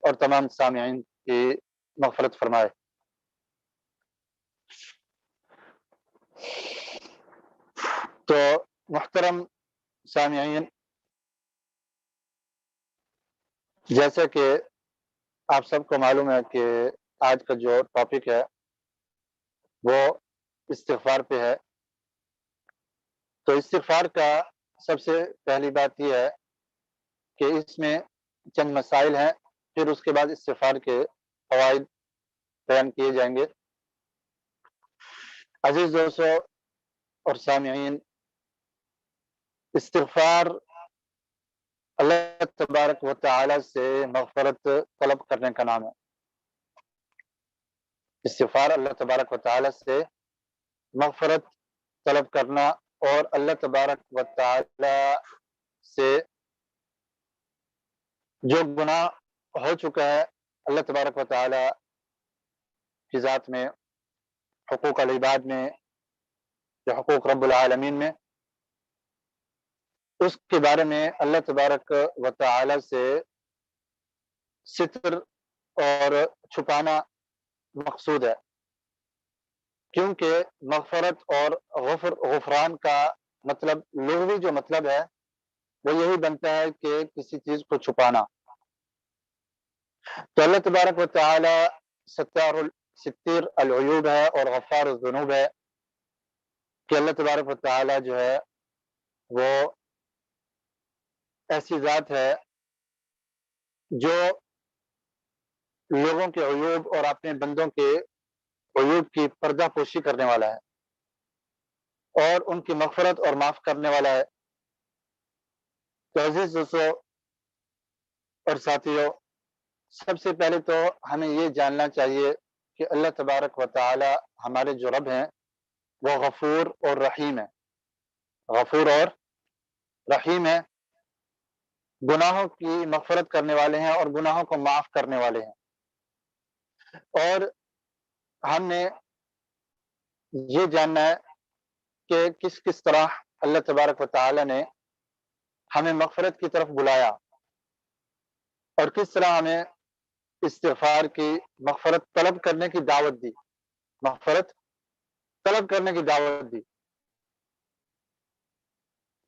اور تمام سامعین کی مغفرت فرمائے۔ تو محترم سامعین، جیسا کہ آپ سب کو معلوم ہے کہ آج کا جو ٹاپک ہے وہ استغفار پہ ہے۔ تو استغفار کا سب سے پہلی بات یہ ہے کہ اس میں چند مسائل ہیں، پھر اس کے بعد استغفار کے فوائد بیان کیے جائیں گے۔ عزیز دوستو اور سامعین، استغفار اللہ تبارک و تعالی سے مغفرت طلب کرنے کا نام ہے۔ استغفار اللہ تبارک و تعالی سے مغفرت طلب کرنا اور اللہ تبارک و تعالی سے جو گناہ ہو چکا ہے اللہ تبارک و تعالی کی ذات میں، حقوق العباد میں، جو حقوق رب العالمین میں، اس کے بارے میں اللہ تبارک و تعالی سے ستر اور چھپانا مقصود ہے، کیونکہ مغفرت اور غفران کا مطلب، لغوی جو مطلب ہے وہ یہی بنتا ہے کہ کسی چیز کو چھپانا۔ تو اللہ تبارک و تعالی ستیر العیوب ہے اور غفار الذنوب ہے، کہ اللہ تبارک و تعالی جو ہے وہ ایسی ذات ہے جو لوگوں کے عیوب اور اپنے بندوں کے عیوب کی پردہ پوشی کرنے والا ہے اور ان کی مغفرت اور معاف کرنے والا ہے۔ تو عزیز دوستو اور ساتھیو، سب سے پہلے تو ہمیں یہ جاننا چاہیے کہ اللہ تبارک و تعالی ہمارے جو رب ہیں وہ غفور اور رحیم ہے، غفور اور رحیم ہے، گناہوں کی مغفرت کرنے والے ہیں اور گناہوں کو معاف کرنے والے ہیں۔ اور ہم نے یہ جاننا ہے کہ کس کس طرح اللہ تبارک و تعالی نے ہمیں مغفرت کی طرف بلایا اور کس طرح ہمیں استغفار کی، مغفرت طلب کرنے کی دعوت دی، مغفرت طلب کرنے کی دعوت دی۔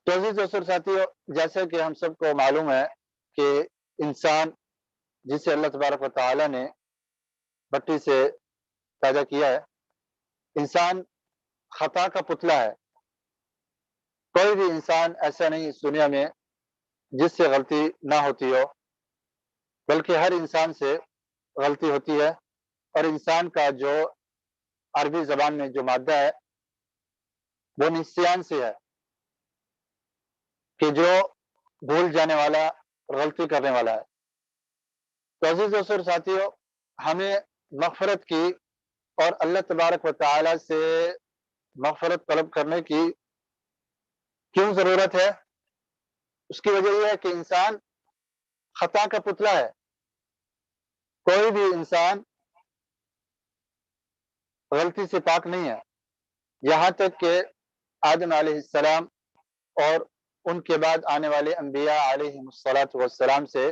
تو عزیز دوستو ساتھیو، جیسے کہ ہم سب کو معلوم ہے کہ انسان جسے اللہ تبارک و تعالی نے مٹی سے پیدا کیا ہے، انسان خطا کا پتلا ہے۔ کوئی بھی انسان ایسا نہیں اس دنیا میں جس سے غلطی نہ ہوتی ہو، بلکہ ہر انسان سے غلطی ہوتی ہے۔ اور انسان کا جو عربی زبان میں جو مادہ ہے وہ نسیان سے ہے، کہ جو بھول جانے والا، غلطی کرنے والا ہے۔ تو عزیز دوستو اور ساتھیو، ہمیں مغفرت کی اور اللہ تبارک و تعالی سے مغفرت طلب کرنے کی کیوں ضرورت ہے؟ اس کی وجہ یہ ہے کہ انسان خطا کا پتلا ہے۔ کوئی بھی انسان غلطی سے پاک نہیں ہے، یہاں تک کہ آدم علیہ السلام اور ان کے بعد آنے والے انبیاء علیہم السلام سے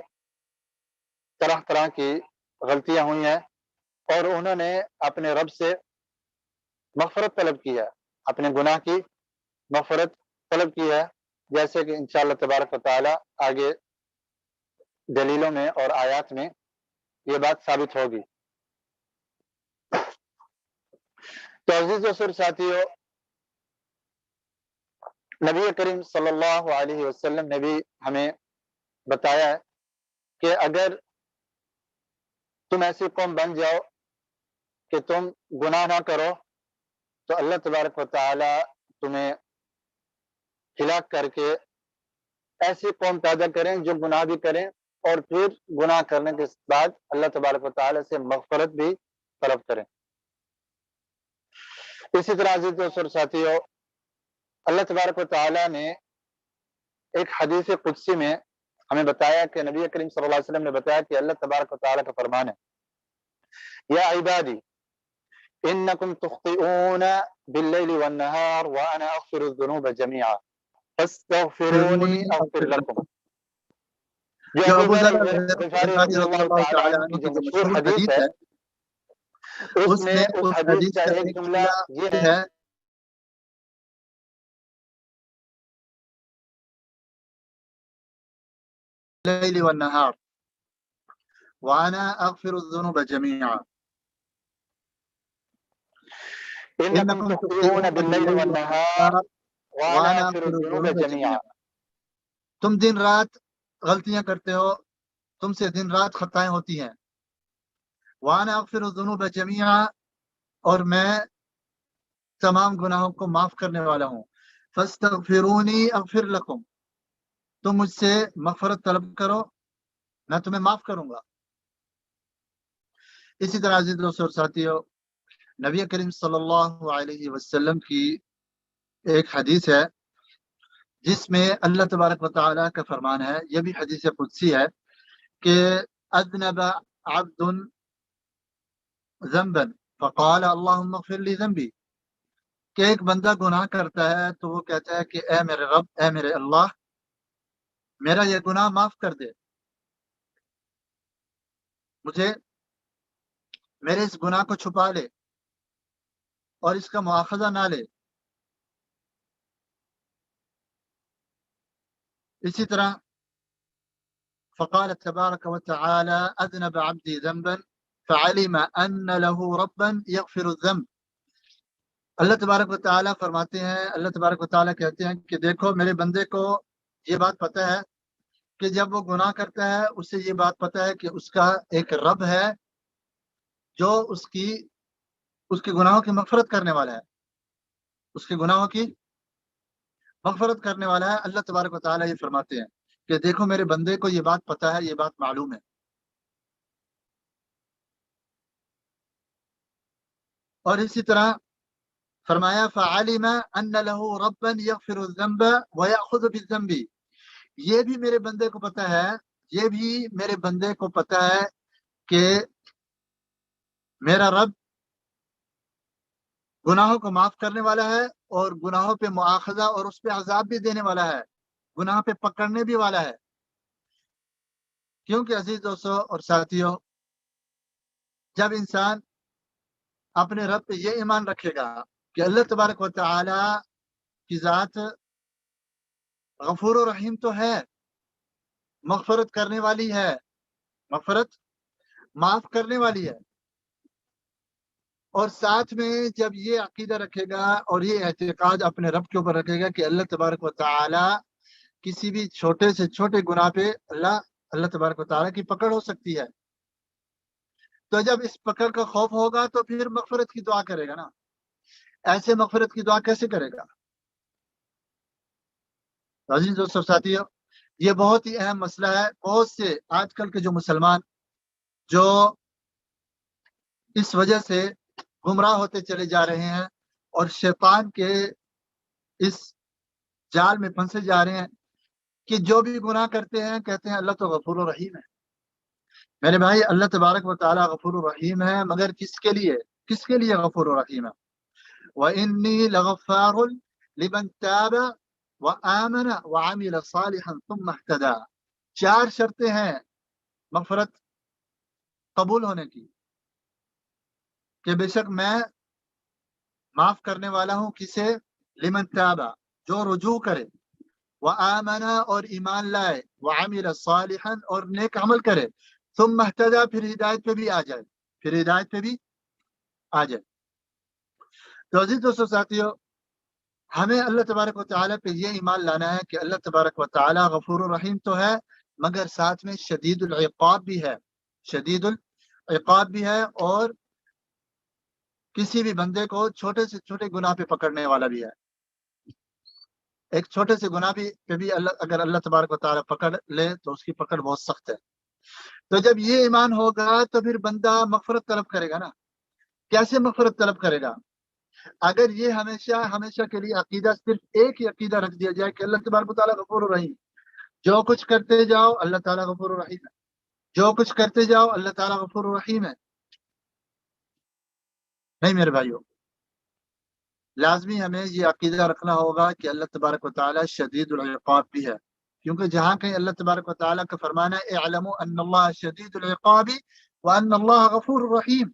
طرح طرح کی غلطیاں ہوئی ہیں اور انہوں نے اپنے رب سے مغفرت طلب کی ہے، اپنے گناہ کی مغفرت طلب کی ہے، جیسے کہ انشاءاللہ تبارک و تعالی آگے دلیلوں میں اور آیات میں یہ بات ثابت ہوگی۔ تو عزیز دوستو ساتھیو، نبی کریم صلی اللہ علیہ وسلم نے بھی ہمیں بتایا ہے کہ اگر تم ایسی قوم بن جاؤ کہ تم گناہ نہ کرو تو اللہ تبارک و تعالی تمہیں ہلاک کر کے ایسی قوم پیدا کریں جو گناہ بھی کریں اور پھر گناہ کرنے کے بعد اللہ تبارک و تعالی سے مغفرت بھی طلب کریں۔ اسی طرح عزیز دوستو اور ساتھیو، اللہ تبارک و تعالی نے ایک حدیث قدسی میں ہمیں بتایا کہ نبی کریم صلی اللہ علیہ وسلم نے بتایا کہ اللہ تبارک و تعالی کا فرمان ہے، یا عبادی انکم تخطئون باللیل والنہار وانا اغفر الذنوب جميعا فاستغفرونی اغفر لکم۔ جو ابو ذر غفاری غفاری رضی رضی اللہ اللہ تعالی تعالی عنہ عنہ کی کی جو جو مشہور مشہور حدیث حدیث ہے، ہے، اس میں اس اس حدیث حدیث کا کا ایک ایک جملہ یہ جملہ ہے ہے اللیل والنہار وانا اغفر الذنوب جميعا انکم انکم تخطئون تخطئون باللیل باللیل والنہار والنہار وانا وانا اغفر اغفر الذنوب الذنوب جميعا. جميعا. تم دن رات غلطیاں کرتے ہو، تم سے دن رات خطائیں ہوتی ہیں. وانا اغفر الذنوب جميعا، اور میں تمام گناہوں کو معاف کرنے والا ہوں. فاستغفرونی اغفر لکم، تم مجھ سے مغفرت طلب کرو، میں تمہیں معاف کروں گا. اسی طرح عزیز دوستو اور ساتھیو، نبی کریم صلی اللہ علیہ وسلم کی ایک حدیث ہے جس میں اللہ تبارک و تعالیٰ کا فرمان ہے، یہ بھی حدیث قدسی ہے کہ اذنب عبد ذنبا فقال اللهم اغفر لي ذنبی، کہ ایک بندہ گناہ کرتا ہے تو وہ کہتا ہے کہ اے میرے رب، اے میرے اللہ، میرا یہ گناہ معاف کر دے، مجھے میرے اس گناہ کو چھپا لے اور اس کا مواخذہ نہ لے. اسی طرح فقال تبارک و تعالی اذنب عبدی ذنبا فعلم ان له ربا یغفر الذنب. اللہ تبارک و تعالیٰ فرماتے ہیں، اللہ تبارک و تعالیٰ کہتے ہیں کہ دیکھو میرے بندے کو یہ بات پتہ ہے کہ جب وہ گناہ کرتا ہے اسے یہ بات پتہ ہے کہ اس کا ایک رب ہے جو اس کے گناہوں کی مغفرت کرنے والا ہے، اس کے گناہوں کی مغفرت کرنے والا ہے. اللہ تبارک و تعالیٰ یہ فرماتے ہیں کہ دیکھو میرے بندے کو یہ بات پتہ ہے، یہ بات معلوم ہے. اور اسی طرح فرمایا فعلم ان له ربا یغفر الذنب ویأخذ بالذنب، یہ بھی میرے بندے کو پتہ ہے، یہ بھی میرے بندے کو پتہ ہے کہ میرا رب گناہوں کو معاف کرنے والا ہے اور گناہوں پہ مؤاخذہ اور اس پہ عذاب بھی دینے والا ہے، گناہ پہ پکڑنے بھی والا ہے. کیونکہ عزیز دوستو اور ساتھیو، جب انسان اپنے رب پہ یہ ایمان رکھے گا کہ اللہ تبارک و تعالی کی ذات غفور و رحیم تو ہے، مغفرت کرنے والی ہے، مغفرت معاف کرنے والی ہے، اور ساتھ میں جب یہ عقیدہ رکھے گا اور یہ اعتقاد اپنے رب کے اوپر رکھے گا کہ اللہ تبارک و تعالی کسی بھی چھوٹے سے چھوٹے گناہ پہ اللہ تبارک و تعالی کی پکڑ ہو سکتی ہے، تو جب اس پکڑ کا خوف ہوگا تو پھر مغفرت کی دعا کرے گا نا. ایسے مغفرت کی دعا کیسے کرے گا؟ عزیز دوستو ساتھیو، یہ بہت ہی اہم مسئلہ ہے. بہت سے آج کل کے جو مسلمان جو اس وجہ سے گمراہ ہوتے چلے جا رہے ہیں اور شیطان کے اس جال میں پھنسے جا رہے ہیں کہ جو بھی گناہ کرتے ہیں کہتے ہیں اللہ تو غفور و رحیم ہے. میرے بھائی، اللہ تبارک و تعالی غفور و رحیم ہے، مگر کس کے لیے غفور و رحیم ہے؟ وَإِنِّي لَغَفَّارٌ لِمَنْ تَابَ وَآمَنَ وَعَمِلَ صَالِحًا ثُمَّ اهْتَدَى. 4 شرطیں ہیں مغفرت قبول ہونے کی کہ بے شک میں معاف کرنے والا ہوں. کسے؟ لمن تابا، جو رجوع کرے، وآمن اور ایمان لائے، وعمل صالحا اور نیک عمل کرے، ثم اهتدى پھر ہدایت پہ بھی آ جائے. تو عزیز دوستو ساتھیو، ہمیں اللہ تبارک و تعالیٰ پہ یہ ایمان لانا ہے کہ اللہ تبارک و تعالیٰ غفور الرحیم تو ہے، مگر ساتھ میں شدید العقاب بھی ہے، اور کسی بھی بندے کو چھوٹے سے چھوٹے گناہ پہ پکڑنے والا بھی ہے. ایک چھوٹے سے گناہ پہ بھی اگر اللہ تبارک و تعالیٰ پکڑ لے تو اس کی پکڑ بہت سخت ہے. تو جب یہ ایمان ہوگا تو پھر بندہ مغفرت طلب کرے گا نا. کیسے مغفرت طلب کرے گا؟ اگر یہ ہمیشہ کے لیے عقیدہ، صرف ایک ہی عقیدہ رکھ دیا جائے کہ اللہ تبارک و تعالیٰ غفور الرحیم، جو کچھ کرتے جاؤ اللہ تعالیٰ غفور الرحیم ہے، جو کچھ کرتے جاؤ اللہ تعالیٰ غفور الرحیم ہے. نہیں میرے بھائیو، لازمی ہمیں یہ عقیدہ رکھنا ہوگا کہ اللہ تبارک و تعالیٰ شدید العقاب بھی ہے. کیونکہ جہاں کہیں اللہ تبارک و تعالیٰ کا فرمانا ہے اعلموا ان اللہ شدید العقاب وان اللہ غفور رحیم،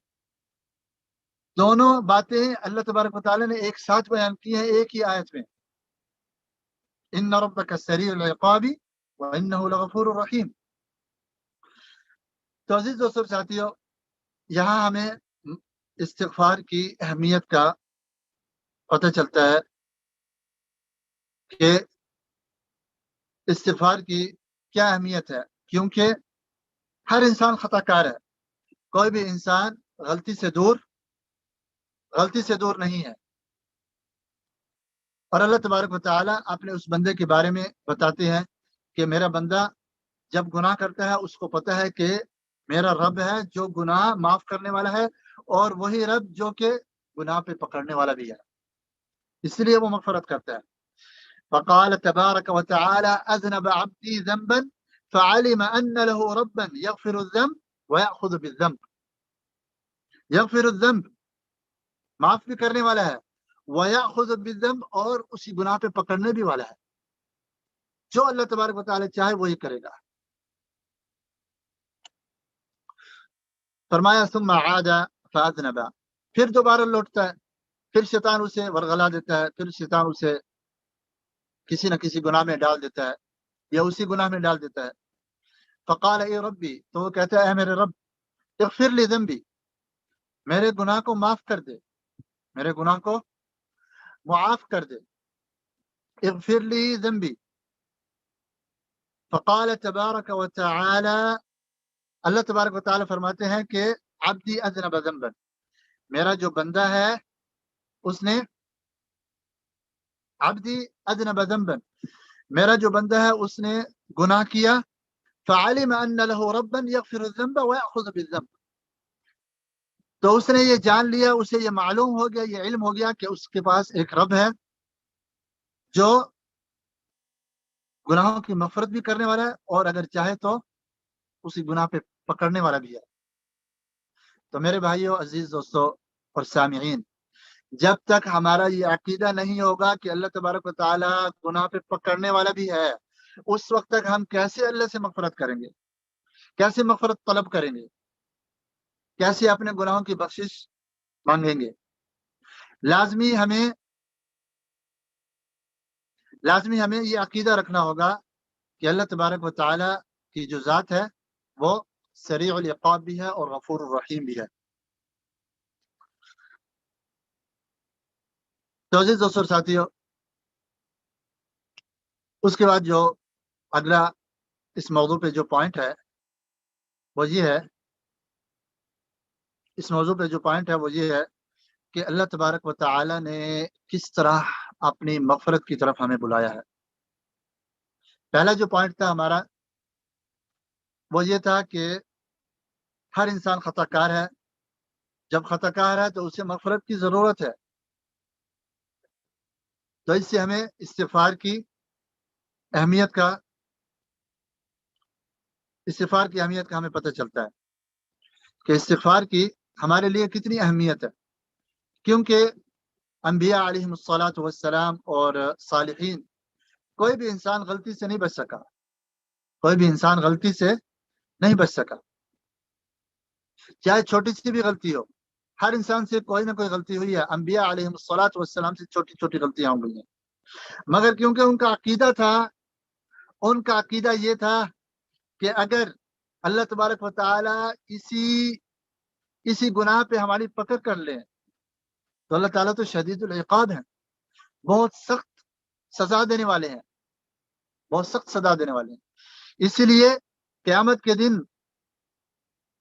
دونوں باتیں اللہ تبارک و تعالیٰ نے ایک ساتھ بیان کی ہیں ایک ہی آیت میں، ان ربک سریع العقاب وانہ لغفور رحیم۔ تو عزیز دوستوں ساتھیو، یہاں ہمیں استغفار کی اہمیت کا پتہ چلتا ہے کہ استغفار کی کیا اہمیت ہے، کیونکہ ہر انسان خطا کار ہے، کوئی بھی انسان غلطی سے دور نہیں ہے، اور اللہ تبارک و تعالیٰ اپنے اس بندے کے بارے میں بتاتے ہیں کہ میرا بندہ جب گناہ کرتا ہے اس کو پتہ ہے کہ میرا رب ہے جو گناہ معاف کرنے والا ہے، اور وہی رب جو کہ گناہ پہ پکڑنے والا بھی ہے، اس لیے وہ مغفرت کرتا ہے۔ فقال تبارك وتعالى أذنب عبدي ذنبا فعلم أن له ربا يغفر الذنب ويأخذ بالذنب، يغفر الذنب معاف بھی کرنے والا ہے، ويأخذ بالذنب اور اسی گناہ پہ پکڑنے بھی والا ہے، جو اللہ تبارک و تعالی چاہے وہی کرے گا۔ فرمایا ثم عاد فأذنب، پھر دوبارہ لوٹتا ہے، پھر شیطان اسے ورغلا دیتا ہے، پھر شیطان اسے کسی نہ کسی گناہ میں ڈال دیتا ہے یا اسی گناہ میں ڈال دیتا ہے۔ فقال اے ربی، تو وہ کہتا ہے اے میرے رب، اغفر لی ذنبی، میرے گناہ کو معاف کر دے، میرے گناہ کو معاف کر دے، اغفر لی ذنبی۔ فقال تبارک و تعالی، اللہ تبارک و تعالی فرماتے ہیں کہ عبدی اذنب ذنبا، میرا جو بندہ ہے اس نے، عبدی اذنب ذنبا، میرا جو بندہ ہے اس نے گناہ کیا، فعلم ان له ربا يغفر الذنب ويأخذ بالذنب، تو اس نے یہ جان لیا، اسے یہ معلوم ہو گیا، یہ علم ہو گیا کہ اس کے پاس ایک رب ہے جو گناہوں کی مغفرت بھی کرنے والا ہے اور اگر چاہے تو اسی گناہ پہ پکڑنے والا بھی ہے۔ تو میرے بھائیوں، عزیز دوستوں اور سامعین، جب تک ہمارا یہ عقیدہ نہیں ہوگا کہ اللہ تبارک و تعالیٰ گناہ پہ پکڑنے والا بھی ہے، اس وقت تک ہم کیسے اللہ سے مغفرت کریں گے، کیسے مغفرت طلب کریں گے، کیسے اپنے گناہوں کی بخشش مانگیں گے؟ لازمی ہمیں یہ عقیدہ رکھنا ہوگا کہ اللہ تبارک و تعالیٰ کی جو ذات ہے وہ سریع العقاب بھی ہے اور غفور الرحیم بھی ہے۔ تو عزیز دوستوں ساتھیو، اس کے بعد جو اگلا اس موضوع پہ جو پوائنٹ ہے وہ یہ ہے، اس موضوع پہ جو پوائنٹ ہے وہ یہ ہے کہ اللہ تبارک و تعالی نے کس طرح اپنی مغفرت کی طرف ہمیں بلایا ہے۔ پہلا جو پوائنٹ تھا ہمارا وہ یہ تھا کہ ہر انسان خطا کار ہے، جب خطا کار ہے تو اسے مغفرت کی ضرورت ہے، تو اس سے ہمیں استغفار کی اہمیت کا ہمیں پتہ چلتا ہے کہ استغفار کی ہمارے لیے کتنی اہمیت ہے، کیونکہ انبیاء علیہم الصلاۃ والسلام اور صالحین، کوئی بھی انسان غلطی سے نہیں بچ سکا، چاہے چھوٹی سی بھی غلطی ہو، ہر انسان سے کوئی نہ کوئی غلطی ہوئی ہے، انبیاء علیہم الصلاۃ والسلام سے چھوٹی چھوٹی غلطیاں ہو گئی ہیں، مگر کیونکہ ان کا عقیدہ یہ تھا کہ اگر اللہ تبارک و تعالی اسی گناہ پہ ہماری پکڑ کر لیں تو اللہ تعالیٰ تو شدید العقاب ہیں، بہت سخت سزا دینے والے ہیں، اسی لیے قیامت کے دن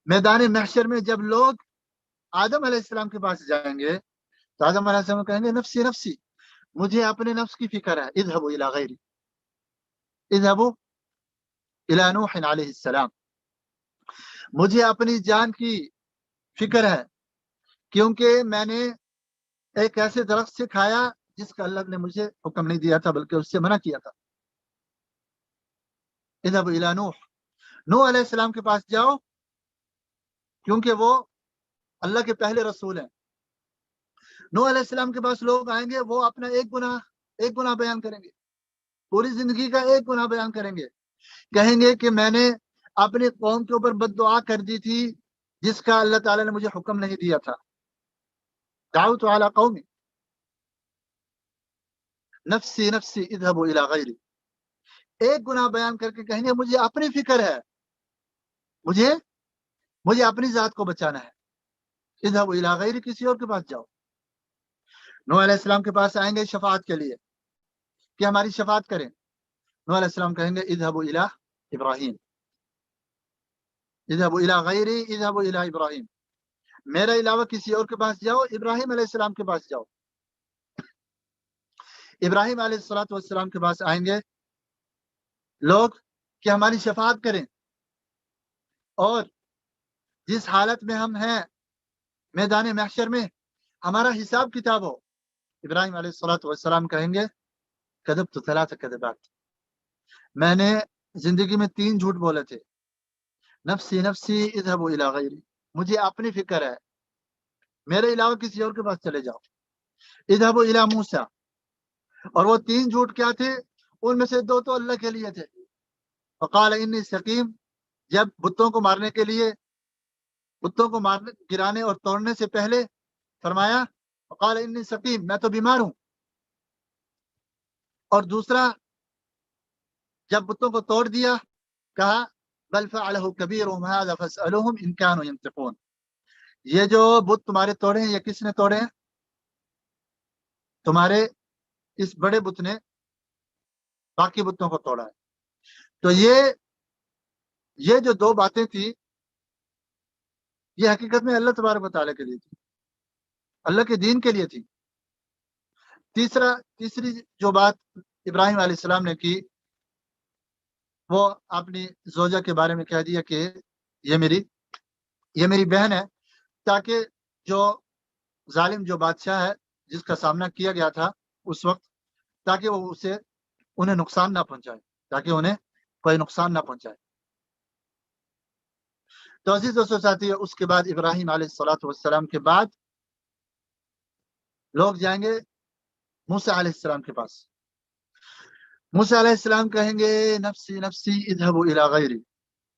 میدان محشر میں جب لوگ آدم علیہ السلام کے پاس جائیں گے تو آدم علیہ السلام کہیں گے نفسی نفسی، مجھے اپنے نفس کی فکر ہے، اذهبوا الى غیری، اذهبوا الى نوح علیہ السلام، مجھے اپنی جان کی فکر ہے کیونکہ میں نے ایک ایسے درخت سے کھایا جس کا اللہ نے مجھے حکم نہیں دیا تھا بلکہ اس سے منع کیا تھا۔ اذهبوا الى نوح علیہ السلام کے پاس جاؤ، کیونکہ وہ اللہ کے پہلے رسول ہیں۔ نوح علیہ السلام کے پاس لوگ آئیں گے، وہ اپنا ایک گناہ بیان کریں گے، پوری زندگی کا ایک گناہ بیان کریں گے، کہیں گے کہ میں نے اپنی قوم کے اوپر بد دعا کر دی تھی جس کا اللہ تعالیٰ نے مجھے حکم نہیں دیا تھا، دعوت علی قومی نفسی نفسی اذهبوا الی غیری، ایک گناہ بیان کر کے کہیں گے مجھے اپنی فکر ہے، مجھے اپنی ذات کو بچانا ہے، اذهبوا الی غیری، کسی اور کے پاس جاؤ۔ نوح علیہ السلام کے پاس آئیں گے شفاعت کے لیے کہ ہماری شفاعت کریں، نوح علیہ السلام کہیں گے اذهبوا الی ابراہیم، اذهبوا الی غیری اذهبوا الی ابراہیم، میرے علاوہ کسی اور کے پاس جاؤ، ابراہیم علیہ السلام کے پاس جاؤ۔ ابراہیم علیہ السلام کے پاس آئیں گے لوگ کہ ہماری شفاعت کریں، اور جس حالت میں ہم ہیں میدان محشر میں ہمارا حساب کتاب ہو۔ ابراہیم علیہ السلام کہیں گے کذبت ثلاث کذبات، میں نے زندگی میں 3 جھوٹ بولے تھے، نفسی نفسی اذهبوا الی غیری، مجھے اپنی فکر ہے، میرے علاوہ کسی اور کے پاس چلے جاؤ۔ اذهبوا الی موسیٰ، اور وہ 3 جھوٹ کیا تھے؟ ان میں سے 2 تو اللہ کے لیے تھے، فقال انی سقیم، جب بتوں کو مارنے کے لیے، بتوں کو مارنے گرانے اور توڑنے سے پہلے فرمایا فقال انی سقیم، میں تو بیمار ہوں۔ اور دوسرا جب بتوں کو توڑ دیا کہا بل فعلہ کبیرہم ھذا فاسألوہم ان کانوا ینطقون، یہ جو بت تمہارے توڑے ہیں یہ کس نے توڑے ہیں؟ تمہارے اس بڑے بت نے باقی بتوں کو توڑا ہے۔ تو یہ جو 2 باتیں تھی یہ حقیقت میں اللہ تبارک و تعالیٰ کے لیے تھی، اللہ کے دین کے لیے تھی۔ تیسری جو بات ابراہیم علیہ السلام نے کی وہ اپنی زوجہ کے بارے میں کہہ دیا کہ یہ میری بہن ہے، تاکہ جو ظالم جو بادشاہ ہے جس کا سامنا کیا گیا تھا اس وقت، تاکہ وہ انہیں نقصان نہ پہنچائے، تاکہ انہیں کوئی نقصان نہ پہنچائے۔ تو عزیز دوستو ساتھی، اس کے بعد ابراہیم علیہ السلام کے بعد لوگ جائیں گے موسیٰ علیہ السلام کے پاس۔ موسیٰ علیہ السلام کہیں گے نفسی نفسی اذهبوا الی غیری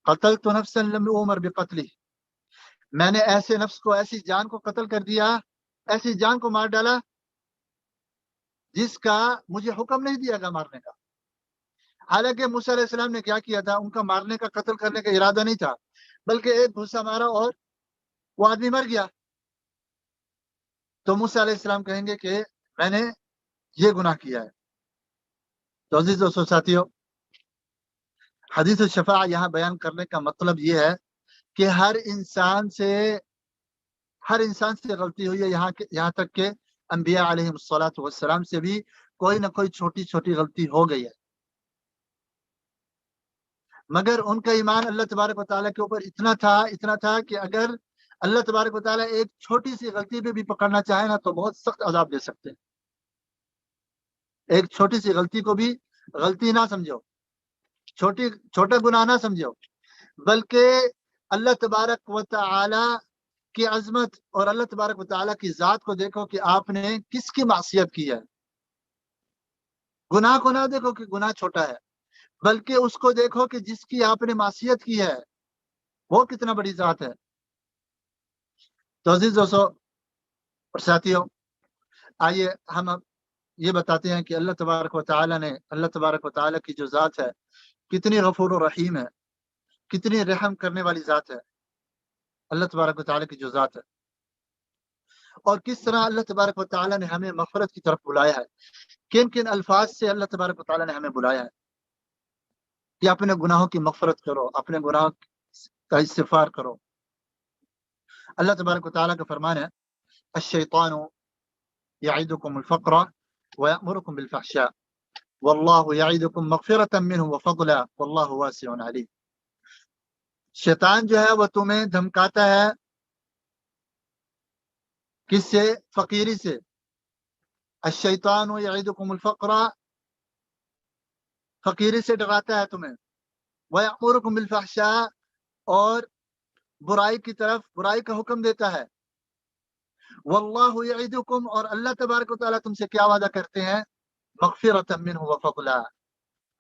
قتلت نفسا لم امر بقتلہ، میں نے ایسے نفس کو، ایسی جان کو قتل کر دیا، ایسی جان کو مار ڈالا جس کا مجھے حکم نہیں دیا گیا مارنے کا۔ حالانکہ موسیٰ علیہ السلام نے کیا کیا تھا؟ ان کا مارنے کا، قتل کرنے کا ارادہ نہیں تھا، بلکہ ایک گھسا مارا اور وہ آدمی مر گیا۔ تو موسیٰ علیہ السلام کہیں گے کہ میں نے یہ گناہ کیا ہے۔ تو عزیز دوستو ساتھیو، حدیث الشفاعہ یہاں بیان کرنے کا مطلب یہ ہے کہ ہر انسان سے غلطی ہوئی ہے، یہاں تک کہ انبیاء علیہ السلام سے بھی کوئی نہ کوئی چھوٹی چھوٹی غلطی ہو گئی ہے، مگر ان کا ایمان اللہ تبارک و تعالیٰ کے اوپر اتنا تھا کہ اگر اللہ تبارک و تعالیٰ ایک چھوٹی سی غلطی پہ بھی پکڑنا چاہے نا تو بہت سخت عذاب دے سکتے ہیں۔ ایک چھوٹی سی غلطی کو بھی غلطی نہ سمجھو، چھوٹا گناہ نہ سمجھو، بلکہ اللہ تبارک و تعالی کی عظمت اور اللہ تبارک و تعالی کی ذات کو دیکھو کہ آپ نے کس کی معصیت کی ہے۔ گناہ کو نہ دیکھو کہ گناہ چھوٹا ہے، بلکہ اس کو دیکھو کہ جس کی آپ نے معصیت کی ہے وہ کتنا بڑی ذات ہے۔ تو عزیز دوستو اور ساتھیوں، آئیے ہم اب یہ بتاتے ہیں کہ اللہ تبارک و تعالی کی جو ذات ہے کتنی غفور و رحیم ہے، کتنی رحم کرنے والی ذات ہے اللہ تبارک و تعالی کی جو ذات ہے، اور کس طرح اللہ تبارک و تعالی نے ہمیں مغفرت کی طرف بلایا ہے، کن الفاظ سے اللہ تبارک و تعالی نے ہمیں بلایا ہے کہ اپنے گناہوں کی مغفرت کرو، اپنے گناہوں کا استغفار کرو۔ اللہ تبارک و تعالی کا فرمان ہے الشیطان یعدکم الفقر ویأمرکم بالفحشاء واللہ یعدکم مغفرۃ منہ وفضلا واللہ واسع علیم، شیطان جو ہے وہ تمہیں دھمکاتا ہے، کس سے؟ فقیری سے۔ الشیطان یعدکم الفقر، فقیری سے ڈراتا ہے تمہیں، ویأمرکم بالفحشاء، اور برائی کی طرف، برائی کا حکم دیتا ہے، واللہ یعدکم، اور اللہ تبارک و تعالیٰ تم سے کیا وعدہ کرتے ہیں؟ مغفرۃ منہ وفضلا،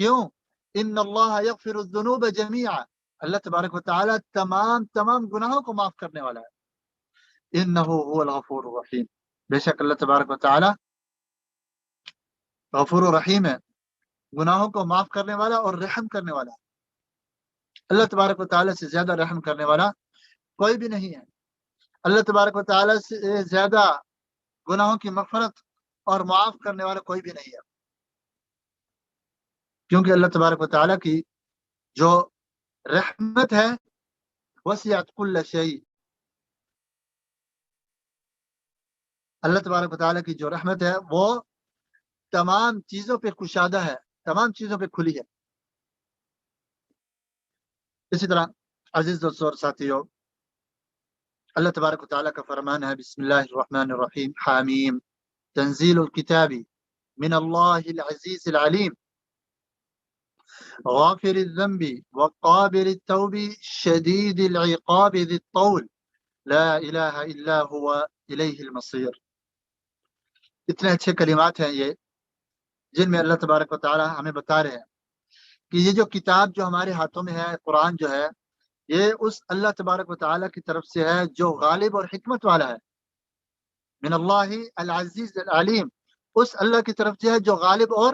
کیوں؟ ان اللہ یغفر الذنوب جميعا، اللہ تبارک و تعالیٰ تمام گناہوں کو معاف کرنے والا ہے. انہ هو الغفور الرحیم، بے شک اللہ تبارک و تعالیٰ غفور و رحیم ہے، گناہوں کو معاف کرنے والا اور رحم کرنے والا. اللہ تبارک و تعالیٰ سے زیادہ رحم کرنے والا کوئی بھی نہیں ہے. اللہ تبارک و تعالیٰ سے زیادہ گناہوں کی مغفرت اور معاف کرنے والا کوئی بھی نہیں ہے، کیونکہ اللہ تبارک و تعالیٰ کی جو رحمت ہے وسعت کل شیء، اللہ تبارک و تعالیٰ کی جو رحمت ہے وہ تمام چیزوں پہ کشادہ ہے، تمام چیزوں پہ کھلی ہے. اسی طرح عزیز دوستوں اور ساتھیوں، اللہ تبارک و تعالیٰ کا فرمان ہے بسم اللہ الرحمن الرحیم حامیم تنزیل الکتاب من اللہ العزیز العلیم غافر الذنب وقابل التوب شدید العقاب ذی الطول لا الہ الا هو الیہ المصیر. اتنے اچھے کلمات ہیں یہ جن میں اللہ تبارک و تعالیٰ ہمیں بتا رہے ہیں کہ یہ جو کتاب جو ہمارے ہاتھوں میں ہے، قرآن جو ہے، یہ اس اللہ تبارک و تعالیٰ کی طرف سے ہے جو غالب اور حکمت والا ہے. من اللہ العزیز العلیم، اس اللہ کی طرف سے ہے جو غالب اور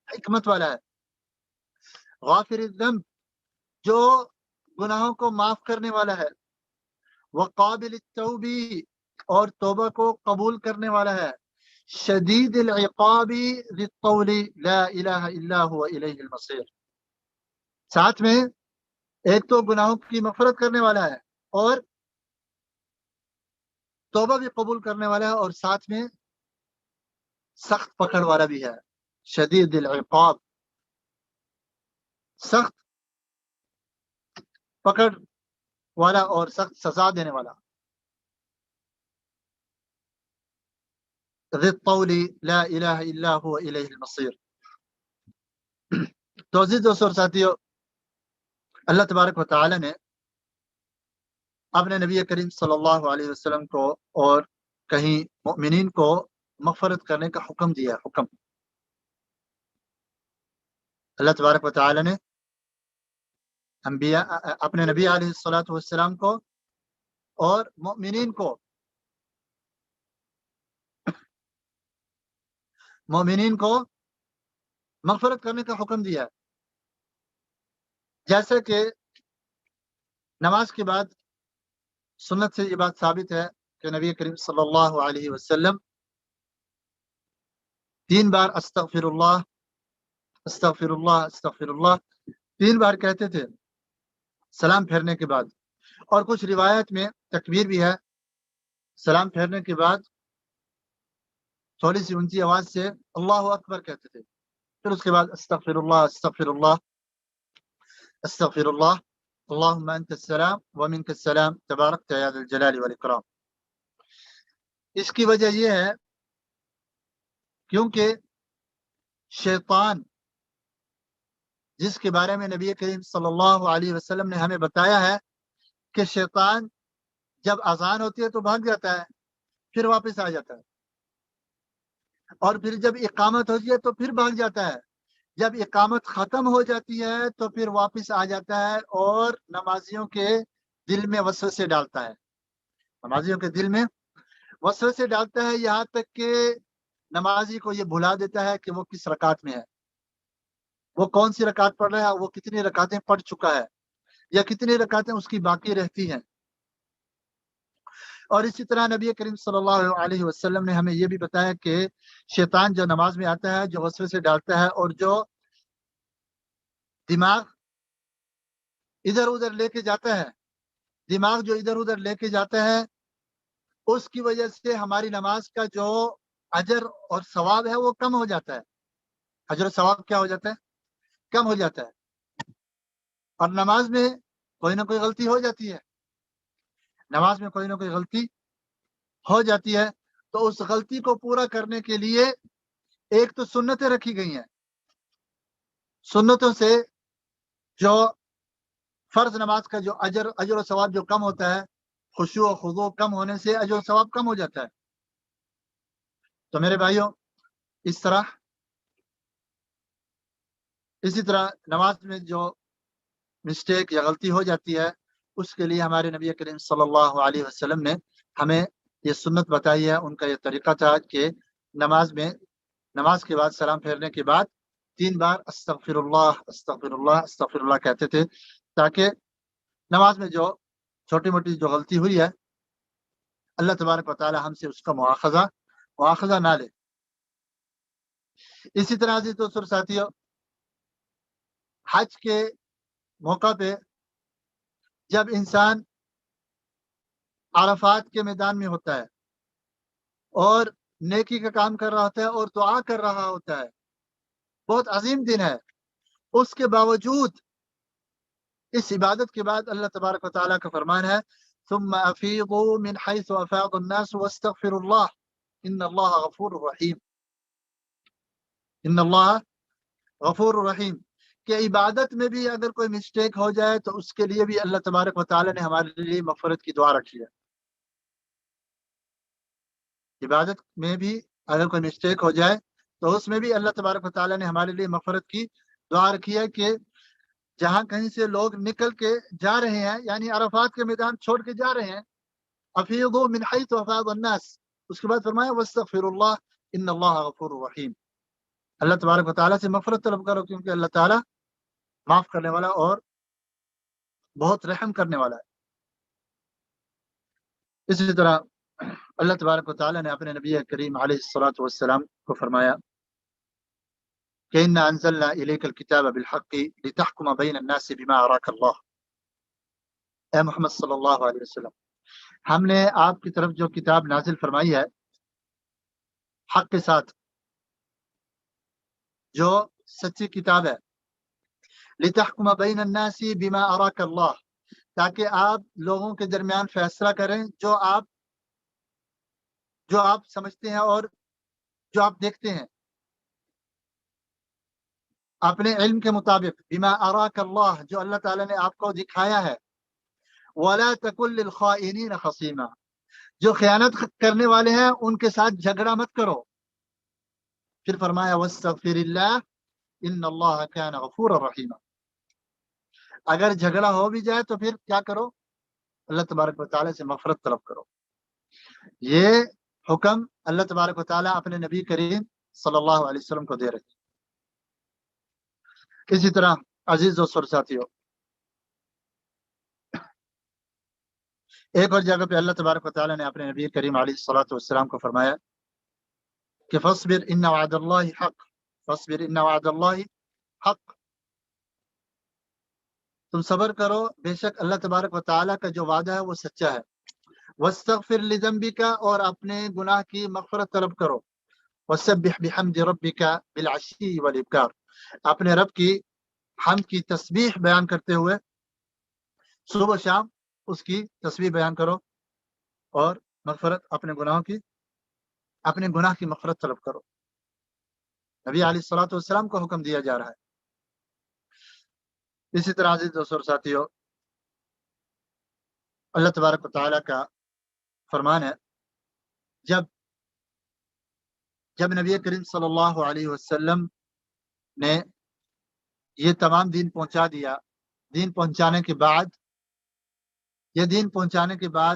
حکمت والا ہے. غافر الذنب، جو گناہوں کو معاف کرنے والا ہے. وقابل التوب، اور توبہ کو قبول کرنے والا ہے. شدید العقاب ذی الطول لا الہ الا هو الیہ المصیر. ساتھ میں ایک تو گناہوں کی مغفرت کرنے والا ہے اور توبہ بھی قبول کرنے والا ہے، اور ساتھ میں سخت پکڑ والا بھی ہے. شدید العقاب، سخت پکڑ والا اور سخت سزا دینے والا. ذی الطول لا الہ الا هو الیہ المصیر. تو عزیز دوستوں اور ساتھیوں، اللہ تبارک و تعالی نے اپنے نبی کریم صلی اللہ علیہ وسلم کو اور کہیں مؤمنین کو مغفرت کرنے کا حکم دیا. حکم اللہ تبارک و تعالی نے انبیاء اپنے نبی علیہ الصلوۃ والسلام کو اور مؤمنین کو مغفرت کرنے کا حکم دیا. جیسے کہ نماز کے بعد سنت سے یہ بات ثابت ہے کہ نبی کریم صلی اللہ علیہ وسلم 3 بار استغفر اللہ استغفر اللہ استغفر اللہ 3 بار کہتے تھے سلام پھیرنے کے بعد. اور کچھ روایت میں تکبیر بھی ہے، سلام پھیرنے کے بعد تھوڑی سی اونچی آواز سے اللہ اکبر کہتے تھے، پھر اس کے بعد استغفر اللہ استغفر اللہ استغفر اللہ اللہم انت السلام ومنک السلام تبارکت یا ذی الجلال والاکرام. اس کی وجہ یہ ہے کیونکہ شیطان، جس کے بارے میں نبی کریم صلی اللہ علیہ وسلم نے ہمیں بتایا ہے کہ شیطان جب اذان ہوتی ہے تو بھاگ جاتا ہے، پھر واپس آ جاتا ہے، اور پھر جب اقامت ہوتی ہے تو پھر بھاگ جاتا ہے، جب اقامت ختم ہو جاتی ہے تو پھر واپس آ جاتا ہے اور نمازیوں کے دل میں وسوسے ڈالتا ہے. نمازیوں کے دل میں وسوسے ڈالتا ہے، یہاں تک کہ نمازی کو یہ بھلا دیتا ہے کہ وہ کس رکعت میں ہے، وہ کون سی رکعت پڑھ رہا ہے، وہ کتنی رکعتیں پڑھ چکا ہے یا کتنی رکعتیں اس کی باقی رہتی ہیں. اور اسی طرح نبی کریم صلی اللہ علیہ وسلم نے ہمیں یہ بھی بتایا کہ شیطان جو نماز میں آتا ہے، جو وسوسے ڈالتا ہے اور جو دماغ ادھر ادھر لے کے جاتا ہے، دماغ جو ادھر ادھر لے کے جاتا ہے، اس کی وجہ سے ہماری نماز کا جو اجر اور ثواب ہے وہ کم ہو جاتا ہے. اجر و ثواب کیا ہو جاتا ہے؟ کم ہو جاتا ہے. اور نماز میں کوئی نہ کوئی غلطی ہو جاتی ہے، نماز میں کوئی نہ کوئی غلطی ہو جاتی ہے، تو اس غلطی کو پورا کرنے کے لیے ایک تو سنتیں رکھی گئی ہیں. سنتوں سے جو فرض نماز کا جو اجر و ثواب جو کم ہوتا ہے، خشوع و خضوع کم ہونے سے اجر و ثواب کم ہو جاتا ہے. تو میرے بھائیوں، اس طرح اسی طرح نماز میں جو مسٹیک یا غلطی ہو جاتی ہے اس کے لیے ہمارے نبی کریم صلی اللہ علیہ وسلم نے ہمیں یہ سنت بتائی ہے. ان کا یہ طریقہ تھا کہ نماز کے بعد سلام پھیرنے کے بعد 3 بار استغفر اللہ استغفر اللہ استغفر اللہ کہتے تھے، تاکہ نماز میں جو چھوٹی موٹی جو غلطی ہوئی ہے اللہ تبارک و تعالی ہم سے اس کا مواخذہ نہ لے. اسی طرح عزیز دوستو اور ساتھیو، حج کے موقع پہ جب انسان عرفات کے میدان میں ہوتا ہے اور نیکی کا کام کر رہا ہوتا ہے اور دعا کر رہا ہوتا ہے، بہت عظیم دن ہے، اس کے باوجود اس عبادت کے بعد اللہ تبارک و تعالیٰ کا فرمان ہے ثم افیضوا من حیث افاض الناس واستغفروا اللہ ان اللہ غفور رحیم. ان اللہ غفور رحیم کہ عبادت میں بھی اگر کوئی مسٹیک ہو جائے تو اس کے لیے بھی اللہ تبارک و تعالیٰ نے ہمارے لیے مغفرت کی دعا رکھی ہے. عبادت میں بھی اگر کوئی مسٹیک ہو جائے تو اس میں بھی اللہ تبارک و تعالیٰ نے ہمارے لیے مغفرت کی دعا رکھی ہے کہ جہاں کہیں سے لوگ نکل کے جا رہے ہیں، یعنی عرفات کے میدان چھوڑ کے جا رہے ہیں، افیضوا من حیث افاض الناس، اس کے بعد فرمایا واستغفروا اللہ ان اللہ غفور رحیم. اللہ تبارک و تعالیٰ سے مغفرت طلب کرو کیونکہ اللہ تعالیٰ معاف کرنے والا اور بہت رحم کرنے والا ہے. اسی طرح اللہ تبارک و تعالیٰ نے اپنے نبی کریم علیہ الصلاۃ والسلام کو فرمایا کہ انا انزلنا الیک الکتاب بالحق لتحکم بین الناس بما اراک اللہ. اے محمد صلی اللہ علیہ وسلم، ہم نے آپ کی طرف جو کتاب نازل فرمائی ہے حق کے ساتھ، جو سچی کتاب ہے، لتحکم بین الناس بما اراک اللہ، تاکہ آپ لوگوں کے درمیان فیصلہ کریں جو آپ سمجھتے ہیں اور جو آپ دیکھتے ہیں اپنے علم کے مطابق. بما اراک اللہ، جو اللہ تعالیٰ نے آپ کو دکھایا ہے. ولا تکن للخائنین خصیما، جو خیانت کرنے والے ہیں ان کے ساتھ جھگڑا مت کرو. پھر فرمایا واستغفر اللہ ان اللہ کان غفورا رحیما. اگر جھگڑا ہو بھی جائے تو پھر کیا کرو؟ اللہ تبارک و تعالیٰ سے مغفرت طلب کرو. یہ حکم اللہ تبارک و تعالیٰ اپنے نبی کریم صلی اللہ علیہ وسلم کو دے رہے ہیں. اسی طرح عزیز دوستو اور ساتھیو، ایک اور جگہ پہ اللہ تبارک و تعالیٰ نے اپنے نبی کریم علیہ الصلاۃ والسلام کو فرمایا کہ فاصبر ان وعد اللہ حق، فاصبر ان وعد اللہ حق، تم صبر کرو، بے شک اللہ تبارک و تعالیٰ کا جو وعدہ ہے وہ سچا ہے. واستغفر لذنبک، اور اپنے گناہ کی مغفرت طلب کرو. وسبح بحمد ربک بالعشی والابکار، اپنے رب کی حمد کی تسبیح بیان کرتے ہوئے صبح و شام اس کی تسبیح بیان کرو اور مغفرت اپنے گناہ کی مغفرت طلب کرو. نبی علیہ الصلوۃ والسلام کو حکم دیا جا رہا ہے. اسی طرح عزیز دوستو اور ساتھیو، اللہ تبارک و تعالیٰ کا فرمان ہے جب نبی کریم صلی اللہ علیہ وسلم نے یہ تمام دین پہنچا دیا، دین پہنچانے کے بعد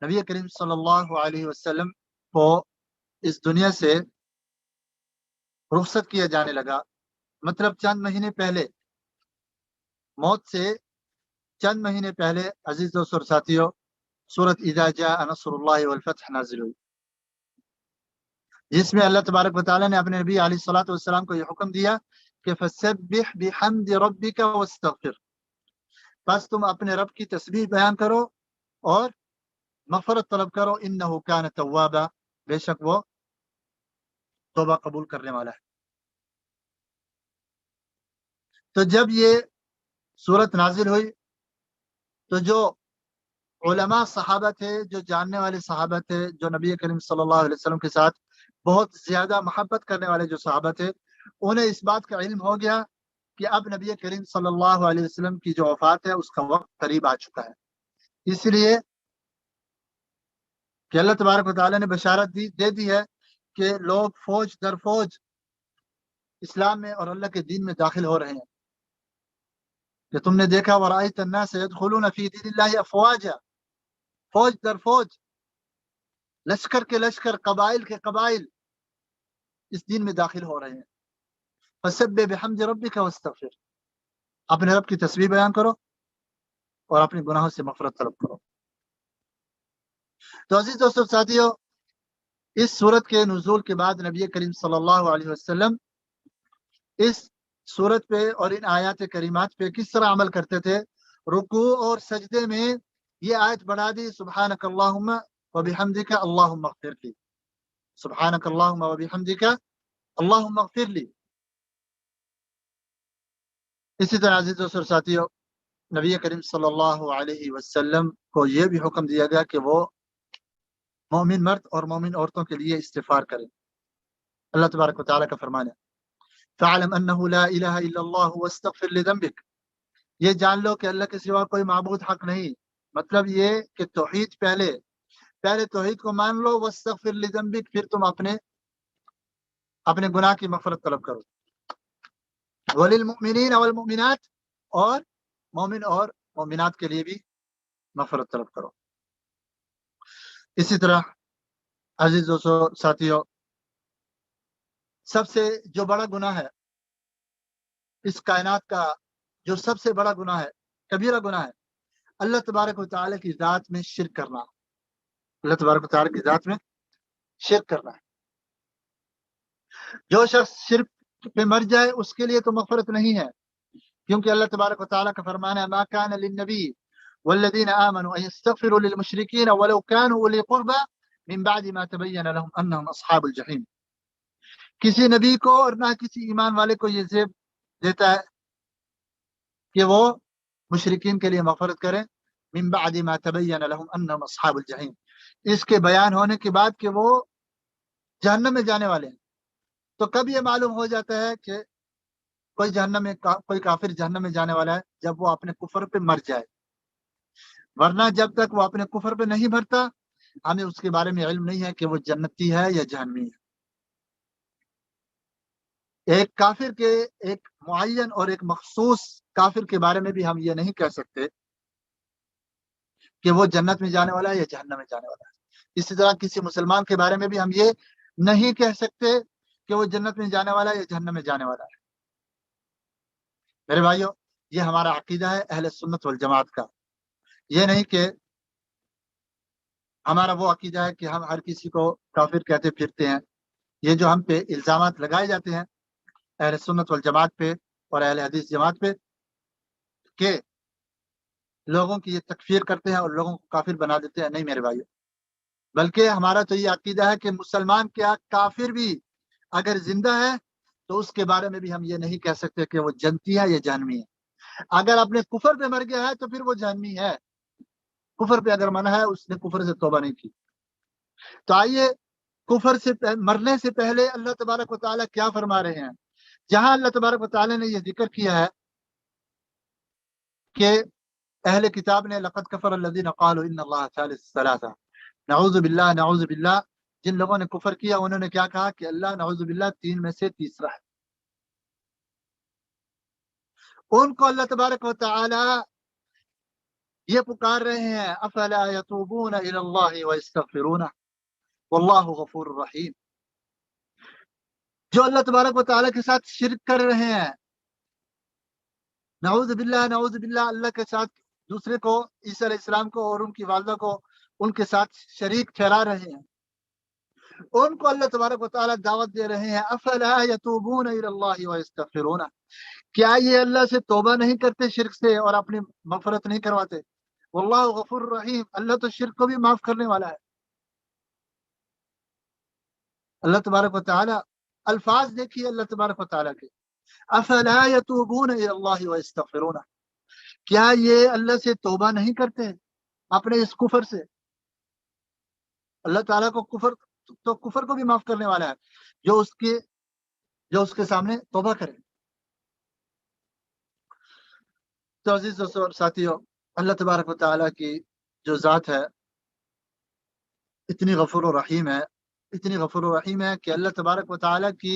نبی کریم صلی اللہ علیہ وسلم کو اس دنیا سے رخصت کیا جانے لگا. مطلب چند مہینے پہلے، موت سے چند مہینے پہلے عزیز دوستو اور ساتھیو، سورۃ اذا جاء نصر اللہ والفتح نازل ہوئی، جس میں اللہ تبارک و تعالیٰ نے اپنے نبی علیہ الصلوۃ والسلام کو یہ حکم دیا کہ فسبح بحمد ربک واستغفر، بس تم اپنے رب کی تسبیح بیان کرو اور مغفرت طلب کرو. انہ کان توابا، بے شک وہ توبہ قبول کرنے والا ہے. تو جب یہ سورت نازل ہوئی تو جو علماء صحابہ تھے، جو جاننے والے صحابہ تھے، جو نبی کریم صلی اللہ علیہ وسلم کے ساتھ بہت زیادہ محبت کرنے والے جو صحابہ تھے، انہیں اس بات کا علم ہو گیا کہ اب نبی کریم صلی اللہ علیہ وسلم کی جو وفات ہے اس کا وقت قریب آ چکا ہے. اس لیے کہ اللہ تبارک و تعالیٰ نے بشارت دے دی ہے کہ لوگ فوج در فوج اسلام میں اور اللہ کے دین میں داخل ہو رہے ہیں کہ تم نے دیکھا وَرَأَيْتَ النَّاسَ يَدْخُلُونَ فِي دِينِ اللَّهِ أَفْوَاجًا، فوج در فوج، لشکر کے لشکر، قبائل کے قبائل اس دین میں داخل ہو رہے ہیں۔ فَسَبِّحْ بِحَمْدِ رَبِّكَ وَاسْتَغْفِرْ، اپنے رب کی تسبیح بیان کرو اور اپنے گناہوں سے مغفرت طلب کرو۔ تو عزیز دوستو ساتھیو، اس صورت کے نزول کے بعد نبی کریم صلی اللہ علیہ وسلم اس صورت پہ اور ان آیات کریمات پہ کس طرح عمل کرتے تھے؟ رکوع اور سجدے میں یہ آیت بڑھا دی، سبحانک اللہم وبحمدک اللہم اغفر لی، سبحانک اللہم وبحمدک اللہم اغفر لی۔ اسی طرح عزیز دوستو ساتھیو، نبی کریم صلی اللہ علیہ وسلم کو یہ بھی حکم دیا گیا کہ وہ مومن مرد اور مومن عورتوں کے لیے استغفار کریں۔ اللہ تبارک و تعالیٰ کا فرمان ہے فَعَلَمْ أَنَّهُ لَا إِلَهَ إِلَّا اللَّهُ وَاسْتَغْفِرْ لِذَنبِكَ، یہ جان لو کہ اللہ کے سوا کوئی معبود حق نہیں، مطلب یہ کہ توحید پہلے توحید کو مان لو، وَاسْتَغْفِرْ لِذَنبِكَ، پھر تم اپنے گناہ کی مغفرت طلب کرو، وَلِلْمُؤْمِنِينَ وَالْمُؤْمِنَاتِ، اور مومن اور مومنات کے لیے بھی مغفرت طلب کرو۔ اسی طرح عزیز دوستو ساتھیو، سب سے جو بڑا گناہ ہے اس کائنات کا، جو سب سے بڑا گناہ ہے، کبیرہ گناہ ہے، اللہ تبارک و تعالیٰ کی ذات میں شرک کرنا، اللہ تبارک و تعالیٰ کی ذات میں شرک کرنا ہے۔ جو شخص شرک پہ مر جائے اس کے لیے تو مغفرت نہیں ہے، کیونکہ اللہ تبارک و تعالیٰ کا فرمان ہے ما کان للنبی والذین آمنوا ان یستغفروا للمشرکین ولو کانوا اولی قربى من بعد ما تبین لهم انهم اصحاب الجحیم، کسی نبی کو اور نہ کسی ایمان والے کو یہ زیب دیتا ہے کہ وہ مشرکین کے لیے مغفرت کریں، من بعد ما تبین لهم انهم اصحاب الجحیم، اس کے بیان ہونے کے بعد کہ وہ جہنم میں جانے والے ہیں۔ تو کب یہ معلوم ہو جاتا ہے کہ کوئی کافر جہنم میں جانے والا ہے؟ جب وہ اپنے کفر پہ مر جائے، ورنہ جب تک وہ اپنے کفر پہ نہیں مرتا ہمیں اس کے بارے میں علم نہیں ہے کہ وہ جنتی ہے یا جہنمی ہے۔ ایک کافر کے، ایک معین اور ایک مخصوص کافر کے بارے میں بھی ہم یہ نہیں کہہ سکتے کہ وہ جنت میں جانے والا ہے یا جہنم میں جانے والا ہے۔ اسی طرح کسی مسلمان کے بارے میں بھی ہم یہ نہیں کہہ سکتے کہ وہ جنت میں جانے والا ہے یا جہنم میں جانے والا ہے۔ میرے بھائیو، یہ ہمارا عقیدہ ہے اہل سنت والجماعت کا، یہ نہیں کہ ہمارا وہ عقیدہ ہے کہ ہم ہر کسی کو کافر کہتے پھرتے ہیں۔ یہ جو ہم پہ الزامات لگائے جاتے ہیں اہل سنت والجماعت پہ اور اہل حدیث جماعت پہ کہ لوگوں کی یہ تکفیر کرتے ہیں اور لوگوں کو کافر بنا دیتے ہیں، نہیں میرے بھائیو، بلکہ ہمارا تو یہ عقیدہ ہے کہ مسلمان کیا کافر بھی اگر زندہ ہے تو اس کے بارے میں بھی ہم یہ نہیں کہہ سکتے کہ وہ جنتی ہے یا جہنمی ہے۔ اگر اپنے کفر پہ مر گیا ہے تو پھر وہ جہنمی ہے، کفر پہ اگر منع ہے، اس نے کفر سے توبہ نہیں کی۔ تو آئیے کفر سے مرنے سے پہلے اللہ تبارک و تعالیٰ کیا فرما رہے ہیں؟ جہاں اللہ تبارک و تعالیٰ نے یہ ذکر کیا ہے کہ اہل کتاب نے لقد کفر الذین قالوا ان اللہ ثالث ثلاثہ، نعوذ باللہ نعوذ باللہ، جن لوگوں نے کفر کیا انہوں نے کیا کہا کہ اللہ نعوذ باللہ تین میں سے تیسرا ہے۔ ان کو اللہ تبارک و تعالی یہ پکار رہے ہیں افلا یتوبون الی اللہ ویستغفرونہ واللہ غفور رحیم، جو اللہ تبارک و تعالی کے ساتھ شرک کر رہے ہیں، نعوذ باللہ اللہ کے ساتھ دوسرے کو، عیسیٰ علیہ السلام کو اور ان کی والدہ کو ان کے ساتھ شریک ٹھہرا رہے ہیں، ان کو اللہ تبارک و تعالی دعوت دے رہے ہیں افلا یتوبون الی اللہ ویستغفرونہ، کیا یہ اللہ سے توبہ نہیں کرتے شرک سے اور اپنی مغفرت نہیں کرواتے؟ واللہ غفور رحیم، اللہ تو شرک کو بھی معاف کرنے والا ہے۔ اللہ تبارک و تعالی الفاظ دیکھیے اللہ تبارک و تعالی کے، افلا یتوبون الی اللہ ویستغفرونہ، کیا یہ اللہ سے توبہ نہیں کرتے اپنے اس کفر سے؟ اللہ تعالیٰ کو کفر کو بھی معاف کرنے والا ہے جو اس کے سامنے توبہ کرے۔ تو عزیز دوستو اور ساتھیو، اللہ تبارک و تعالیٰ کی جو ذات ہے اتنی غفور و رحیم ہے، اتنی غفور و رحیم ہے کہ اللہ تبارک و تعالیٰ کی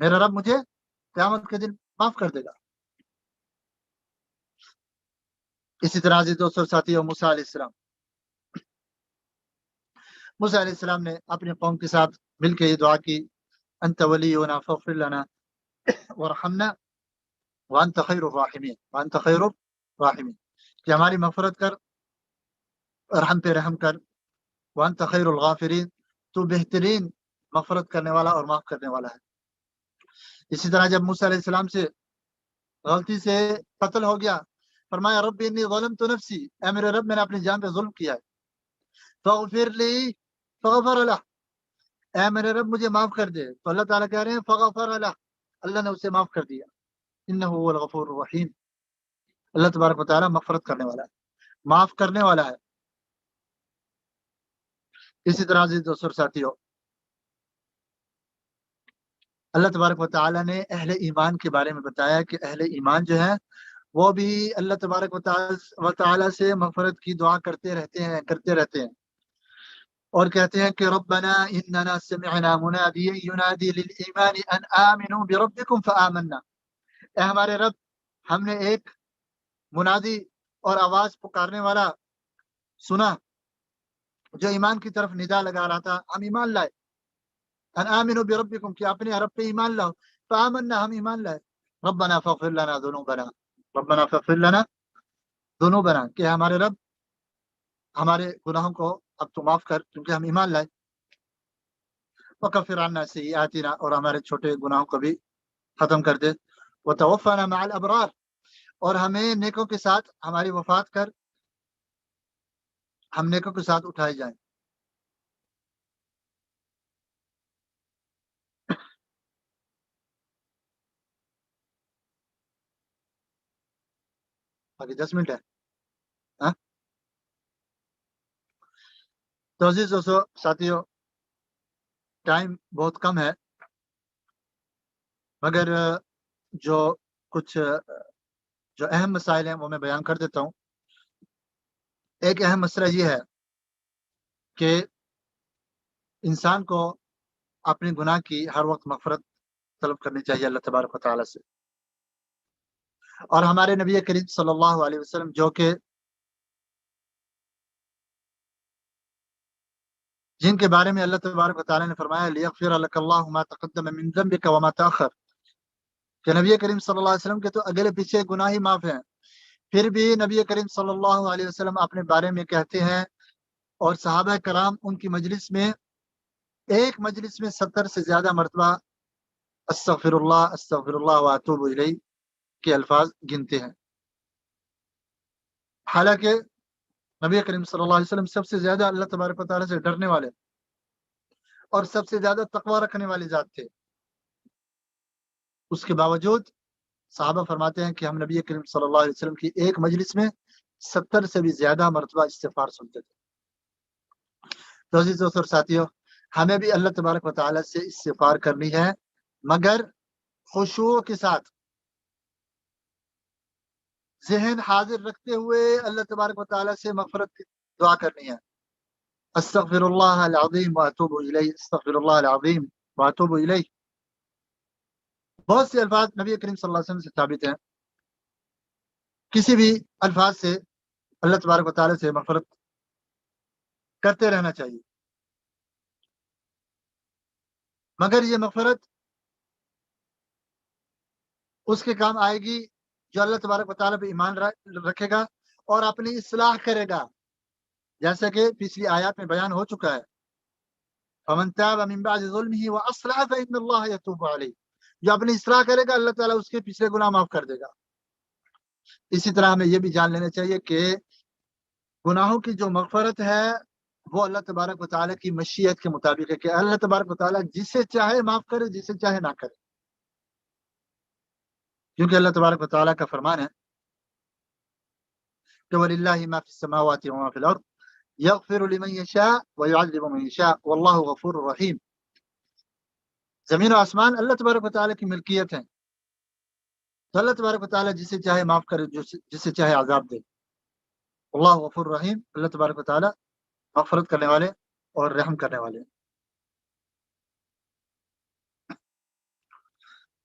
میرا رب مجھے قیامت کے دن معاف کر دے گا۔ اسی طرح سے دوستوں ساتھیوں، موسیٰ علیہ السلام نے اپنی قوم کے ساتھ مل کے یہ دعا کی، انت ولینا فاغفر لنا وارحمنا وانت خیر الراحمین، کہ ہماری مغفرت کر اور ہم پہ رحم کر، وانت خیر الغافرین، تو بہترین مغفرت کرنے والا اور معاف کرنے والا ہے۔ اسی طرح جب موسیٰ علیہ السلام سے غلطی سے قتل ہو گیا، فرمایا رب انی ظلمت نفسی، اے میرے رب میں نے اپنی جان پہ ظلم کیا ہے، فاغفر لی فغفر لہ، اے میرے رب مجھے معاف کر دے، تو اللہ تعالیٰ کہہ رہے ہیں فغفر لہ، اللہ نے اسے معاف کر دیا، انہ هو الغفور الرحیم، اللہ تبارک و تعالیٰ مغفرت کرنے والا ہے، معاف کرنے والا ہے۔ اسی طرح سے دوستوں ساتھیوں، اللہ تبارک و تعالیٰ نے اہل ایمان کے بارے میں بتایا کہ اہل ایمان جو ہے وہ بھی اللہ تبارک و تعالیٰ سے مغفرت کی دعا کرتے رہتے ہیں اور کہتے ہیں کہ ربنا اننا سمعنا منادیا ینادی للایمان ان آمنوا بربکم فآمنا، اے ہمارے رب ہم نے ایک منادی اور آواز پکارنے والا سنا جو ایمان کی طرف ندا لگا رہا تھا، ہم ایمان لائے، ان آمنوا بربکم، کہ اپنے رب پہ ایمان لاؤ، فآمنا، ہم ایمان لائے، ربنا فاغفر لنا ذنوبنا، کہ ہمارے رب ہمارے گناہوں کو اب تو معاف کر کیونکہ ہم ایمان لائے، وکفر عنا سیئاتنا، اور ہمارے چھوٹے گناہوں کو بھی ختم کر دے، وتوفنا مع الابرار، اور ہمیں نیکوں کے ساتھ ہماری وفات کر ہم نیکوں کے ساتھ اٹھائے جائیں۔ باقی 10 منٹ ہے ہاں؟ تو عزیز دوستو ساتھیوں، ٹائم بہت کم ہے، مگر جو کچھ جو اہم مسائل ہیں وہ میں بیان کر دیتا ہوں۔ ایک اہم مسئلہ یہ ہے کہ انسان کو اپنے گناہ کی ہر وقت مغفرت طلب کرنی چاہیے اللہ تبارک و تعالیٰ سے، اور ہمارے نبی کریم صلی اللہ علیہ وسلم جو کہ جن کے بارے میں اللہ تبارک و تعالیٰ نے فرمایا لیغفر لک اللہ ما تقدم من ذنبک وما تأخر، کہ نبی کریم صلی اللہ علیہ وسلم کے تو اگلے پیچھے گناہ ہی معاف ہیں، پھر بھی نبی کریم صلی اللہ علیہ وسلم اپنے بارے میں کہتے ہیں، اور صحابہ کرام ان کی مجلس میں ایک مجلس میں 70 سے زیادہ مرتبہ استغفر اللہ واتوب الیہ کے الفاظ گنتے ہیں، حالانکہ نبی کریم صلی اللہ علیہ وسلم سب سے زیادہ اللہ تبارک و تعالیٰ سے ڈرنے والے اور سب سے زیادہ تقوی رکھنے والی ذات تھے، اس کے باوجود صحابہ فرماتے ہیں کہ ہم نبی کریم صلی اللہ علیہ وسلم کی ایک مجلس میں 70 سے بھی زیادہ مرتبہ استغفار سنتے تھے۔ تو عزیز دوستوں اور ساتھیوں، ہمیں بھی اللہ تبارک و تعالیٰ سے استغفار کرنی ہے، مگر خشوع کے ساتھ، ذہن حاضر رکھتے ہوئے اللہ تبارک و تعالیٰ سے مغفرت کی دعا کرنی ہے۔ استغفر اللہ العظیم واتوب الیہ، استغفر اللہ العظیم واتوب الیہ، بہت سے الفاظ نبی کریم صلی اللہ علیہ وسلم سے ثابت ہیں، کسی بھی الفاظ سے اللہ تبارک و تعالیٰ سے مغفرت کرتے رہنا چاہیے، مگر یہ مغفرت اس کے کام آئے گی جو اللہ تبارک و تعالیٰ پہ ایمان رکھے گا اور اپنی اصلاح کرے گا، جیسا کہ پچھلی آیات میں بیان ہو چکا ہے، فمن تاب من بعد ظلمه واصلح فان اللہ یتوب علیہ، جو اپنی اصلاح کرے گا اللہ تعالیٰ اس کے پچھلے گناہ معاف کر دے گا۔ اسی طرح ہمیں یہ بھی جان لینا چاہیے کہ گناہوں کی جو مغفرت ہے وہ اللہ تبارک و تعالیٰ کی مشیت کے مطابق ہے، کہ اللہ تبارک و تعالیٰ جسے چاہے معاف کرے، جسے چاہے نہ کرے، کیونکہ اللہ تبارک و تعالیٰ کا فرمان ہے کہ وَلِلَّهِ مَا فِي السَّمَاوَاتِ وَمَا فِي الْأَرْضِ يَغْفِرُ لِمَن يَشَاءُ وَيُعَذِّبُ مَن يَشَاءُ وَاللَّهُ غَفُورٌ رَحِيمٌ، زمین و آسمان اللہ تبارک و تعالیٰ کی ملکیت ہیں، تو اللہ تبارک و تعالیٰ جسے چاہے معاف کرے، جسے چاہے عذاب دے، اللہ غفور رحیم، اللہ تبارک و تعالیٰ مغفرت کرنے والے اور رحم کرنے والے۔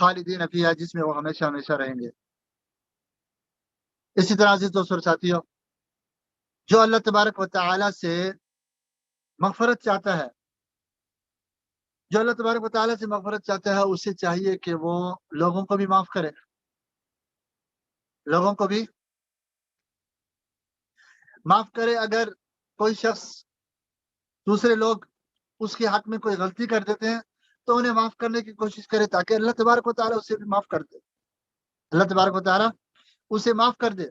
خالدین فیہا، جس میں وہ ہمیشہ ہمیشہ رہیں گے۔ اسی طرح عزیز دوستوں اور ساتھیوں، جو اللہ تبارک و تعالی سے مغفرت چاہتا ہے، جو اللہ تبارک و تعالی سے مغفرت چاہتا ہے، اسے چاہیے کہ وہ لوگوں کو بھی معاف کرے، لوگوں کو بھی معاف کرے۔ اگر کوئی شخص، دوسرے لوگ اس کے حق میں کوئی غلطی کر دیتے ہیں تو انہیں معاف کرنے کی کوشش کرے، تاکہ اللہ تبارک و تعالیٰ اسے بھی معاف کر دے، اللہ تبارک و تعالیٰ اسے معاف کر دے۔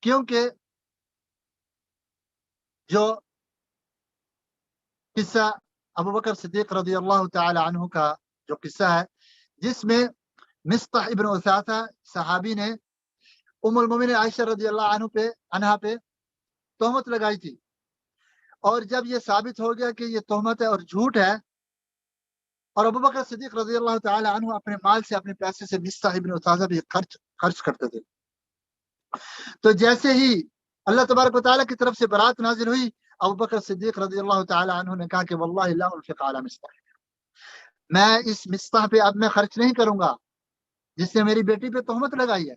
کیونکہ جو قصہ ابو بکر صدیق رضی اللہ تعالی عنہ کا جو قصہ ہے، جس میں مصطح ابن اثاثہ صحابی نے ام المومنین عائشہ رضی اللہ عنہا پہ تہمت لگائی تھی، اور جب یہ ثابت ہو گیا کہ یہ تہمت ہے اور جھوٹ ہے، اور ابو بکر صدیق رضی اللہ تعالی عنہ اپنے مال سے، اپنے پیسے سے مصطح ابن اثاثہ بھی خرچ کرتے تھے، تو جیسے ہی اللہ تبارک و تعالیٰ کی طرف سے برات نازل ہوئی، ابو بکر صدیق رضی اللہ تعالی عنہ نے کہا کہ واللہ لا انفق علی مصطح، میں اس مصطح پہ اب میں خرچ نہیں کروں گا جس نے میری بیٹی پہ تہمت لگائی ہے۔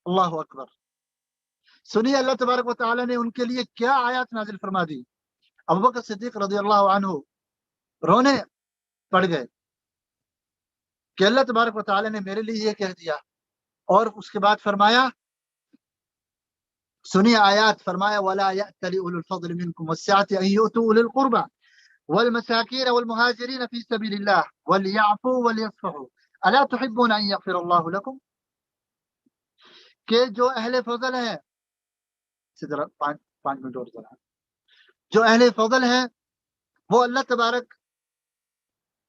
اللہ اکبر۔ سنیے اللہ تبارک و تعالیٰ نے ان کے لیے کیا آیات نازل فرما دی۔ ابو بکر صدیق رضی اللہ عنہ رونے پڑ گئے کہ اللہ تبارک و تعالیٰ نے میرے لیے یہ کہہ دیا، اور اس کے بعد فرمایا، سنیے آیات، فرمایا وَلَا يَأْتَلِ أُولُو الْفَضْلِ مِنْكُمْ وَالسَّعَةِ أَنْ يُؤْتُوا أُولِي الْقُرْبَى وَالْمَسَاكِينَ وَالْمُهَاجِرِينَ فِي سَبِيلِ اللَّهِ وَلْيَعْفُوا وَلْيَصْفَحُوا أَلَا تُحِبُّونَ أَنْ يَغْفِرَ اللَّهُ لَكُمْ، کہ جو اہل فضل ہے، پانچ منٹ اور ذرا، جو اہل فضل ہے وہ اللہ تبارک،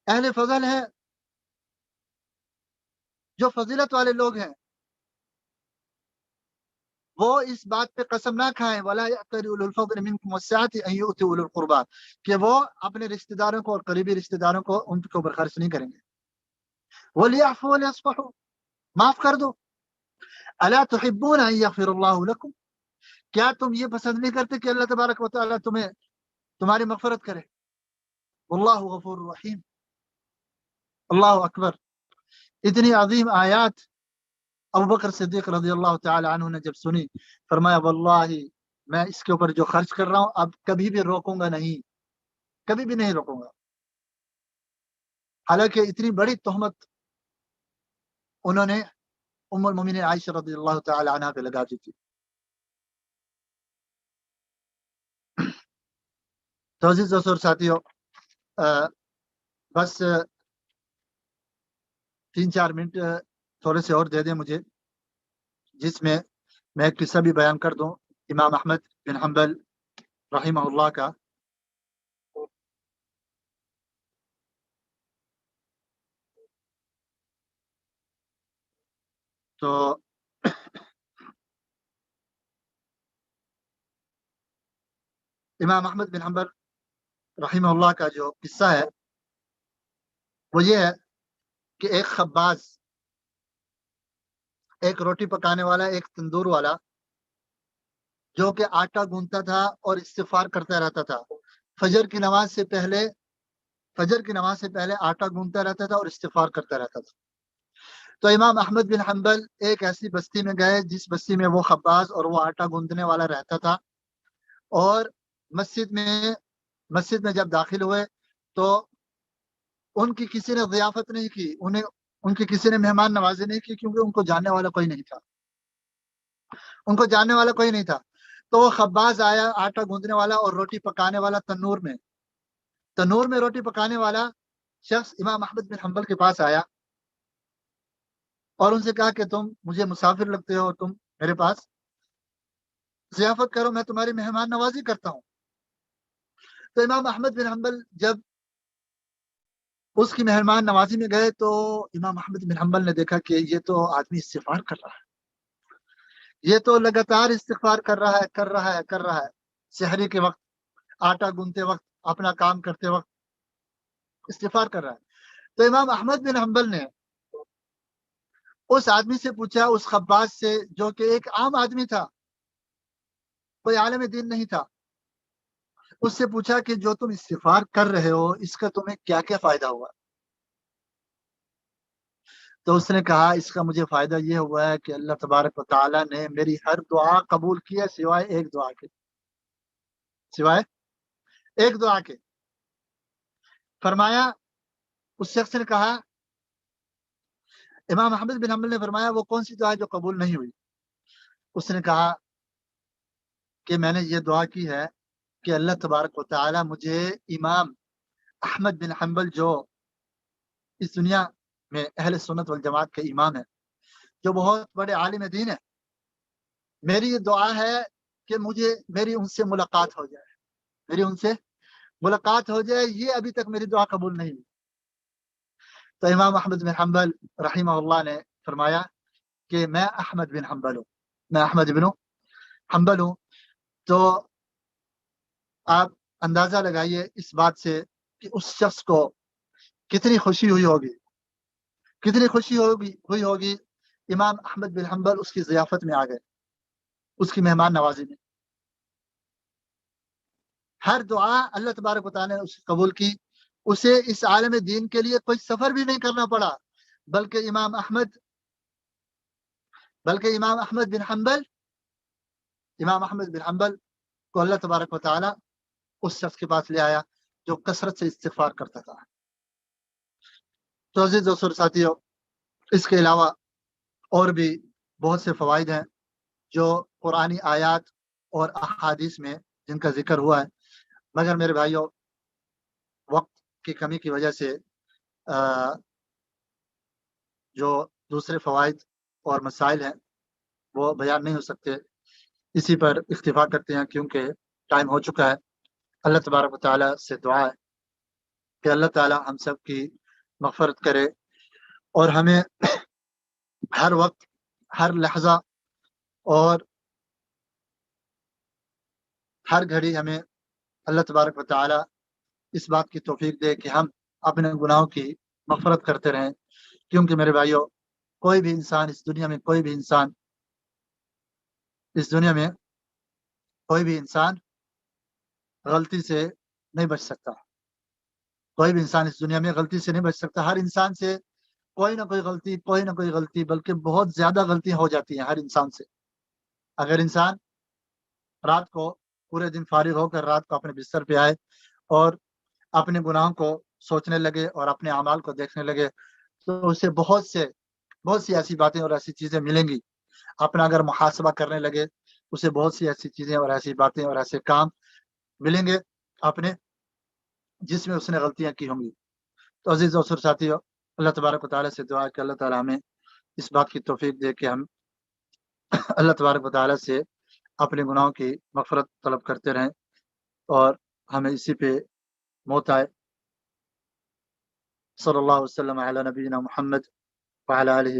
اہل فضل ہے جو فضیلت والے لوگ ہیں، وہ اس بات پہ قسم نہ کھائیں وَلَا يَأْتَلِ أُولُو الْفَضْلِ مِنْكُمْ وَالسَّعَةِ أَنْ يُؤْتُوا أُولِي الْقُرْبَى، کہ وہ اپنے رشتہ داروں کو اور قریبی رشتہ داروں کو ان کے اوپر خرچ نہیں کریں گے۔ وَلْيَعْفُوا وَلْيَصْفَحُوا، معاف کر دو۔ أَلَا تُحِبُّونَ أَنْ يَغْفِرَ اللَّهُ لَكُمْ، کیا تم یہ پسند نہیں کرتے کہ اللہ تبارک و تعالیٰ تمہاری مغفرت کرے؟ واللہ غفور رحیم۔ اللہ اکبر۔ اتنی عظیم آیات ابو بکر صدیق رضی اللہ تعالی عنہ نے جب سنی، فرمایا واللہ میں اس کے اوپر جو خرچ کر رہا ہوں اب کبھی بھی روکوں گا نہیں، کبھی بھی نہیں روکوں گا۔ حالانکہ اتنی بڑی تہمت انہوں نے ام المومنین عائشہ رضی اللہ تعالی عنہ پہ لگا دی تھی۔ تو عزیز دوستوں اور ساتھیوں، بس 3-4 منٹ تھوڑے سے اور دے دیں مجھے، جس میں میں ایک قصہ بھی بیان کر دوں امام احمد بن حنبل رحمہ اللہ کا۔ تو امام احمد بن حنبل رحمہ اللہ کا جو قصہ ہے وہ یہ ہے کہ ایک خباز، ایک روٹی پکانے والا، ایک تندور والا، جو کہ آٹا گوندتا تھا اور استغفار کرتا رہتا تھا، فجر کی نماز سے پہلے آٹا گوندتا رہتا تھا اور استغفار کرتا رہتا تھا۔ تو امام احمد بن حنبل ایک ایسی بستی میں گئے جس بستی میں وہ خباز اور وہ آٹا گوندنے والا رہتا تھا، اور مسجد میں جب داخل ہوئے تو ان کی کسی نے ضیافت نہیں کی، ان کی کسی نے مہمان نوازی نہیں کی، کیونکہ ان کو جاننے والا کوئی نہیں تھا۔ تو وہ خباز آیا، آٹا گوندنے والا اور روٹی پکانے والا، تنور میں روٹی پکانے والا شخص امام احمد بن حنبل کے پاس آیا اور ان سے کہا کہ تم مجھے مسافر لگتے ہو اور تم میرے پاس ضیافت کرو، میں تمہاری مہمان نوازی کرتا ہوں۔ تو امام احمد بن حنبل جب اس کی مہمان نوازی میں گئے تو امام احمد بن حنبل نے دیکھا کہ یہ تو آدمی استغفار کر رہا ہے، یہ تو لگاتار استغفار کر رہا ہے، سحری کے وقت، آٹا گوندتے وقت، اپنا کام کرتے وقت استغفار کر رہا ہے۔ تو امام احمد بن حنبل نے اس آدمی سے پوچھا، اس خباز سے جو کہ ایک عام آدمی تھا، کوئی عالم دین نہیں تھا، اس سے پوچھا کہ جو تم استغفار کر رہے ہو اس کا تمہیں کیا کیا فائدہ ہوا؟ تو اس نے کہا اس کا مجھے فائدہ یہ ہوا ہے کہ اللہ تبارک و تعالیٰ نے میری ہر دعا قبول کی ہے سوائے ایک دعا کے، سوائے ایک دعا کے۔ فرمایا اس شخص نے کہا، امام احمد بن حنبل نے فرمایا وہ کون سی دعا ہے جو قبول نہیں ہوئی؟ اس نے کہا کہ میں نے یہ دعا کی ہے کہ اللہ تبارک و تعالیٰ مجھے امام احمد بن حنبل جو اس دنیا میں اہل سنت والجماعت کے امام ہیں، جو بہت بڑے عالم دین ہیں، میری یہ دعا ہے کہ مجھے میری ان سے ملاقات ہو جائے، میری ان سے ملاقات ہو جائے، یہ ابھی تک میری دعا قبول نہیں ہوئی۔ تو امام احمد بن حنبل رحمہ اللہ نے فرمایا کہ میں احمد بن حنبل ہوں، میں احمد بن حنبل ہوں۔ تو آپ اندازہ لگائیے اس بات سے کہ اس شخص کو کتنی خوشی ہوئی ہوگی، کتنی خوشی ہوئی ہوگی۔ امام احمد بن حنبل اس کی ضیافت میں آ گئے، اس کی مہمان نوازی میں۔ ہر دعا اللہ تبارک و تعالیٰ نے اس قبول کی، اسے اس عالم دین کے لیے کوئی سفر بھی نہیں کرنا پڑا، بلکہ امام احمد بن حنبل، امام احمد بن حنبل کو اللہ تبارک و تعالیٰ اس شخص کے پاس لے آیا جو کثرت سے استغفار کرتا تھا۔ تو عزیز دوستو اور ساتھیو، اس کے علاوہ اور بھی بہت سے فوائد ہیں جو قرآنی آیات اور احادیث میں جن کا ذکر ہوا ہے، مگر میرے بھائیوں وقت کی کمی کی وجہ سے جو دوسرے فوائد اور مسائل ہیں وہ بیان نہیں ہو سکتے، اسی پر اکتفا کرتے ہیں کیونکہ ٹائم ہو چکا ہے۔ اللہ تبارک و تعالیٰ سے دعا ہے کہ اللہ تعالیٰ ہم سب کی مغفرت کرے اور ہمیں ہر وقت، ہر لحظہ اور ہر گھڑی ہمیں اللہ تبارک و تعالیٰ اس بات کی توفیق دے کہ ہم اپنے گناہوں کی مغفرت کرتے رہیں، کیونکہ میرے بھائیوں کوئی بھی انسان اس دنیا میں غلطی سے نہیں بچ سکتا، کوئی بھی انسان اس دنیا میں غلطی سے نہیں بچ سکتا۔ ہر انسان سے کوئی نہ کوئی غلطی بلکہ بہت زیادہ غلطیاں ہو جاتی ہیں ہر انسان سے۔ اگر انسان رات کو پورے دن فارغ ہو کر رات کو اپنے بستر پہ آئے اور اپنے گناہوں کو سوچنے لگے اور اپنے اعمال کو دیکھنے لگے تو اسے بہت سی ایسی باتیں اور ایسی چیزیں ملیں گی۔ اپنا اگر محاسبہ کرنے لگے اسے بہت سی ایسی چیزیں اور ایسی باتیں اور ایسے کام ملیں گے اپنے جس میں اس نے غلطیاں کی ہوں گی۔ تو عزیز دوستو اور ساتھیو، اللہ تبارک و تعالیٰ سے دعا ہے کہ اللہ تعالیٰ ہمیں اس بات کی توفیق دے کہ ہم اللہ تبارک و تعالیٰ سے اپنے گناہوں کی مغفرت طلب کرتے رہیں اور ہمیں اسی پہ موت آئے۔ صلی اللہ وسلم علی نبینا محمد وعلی آلہ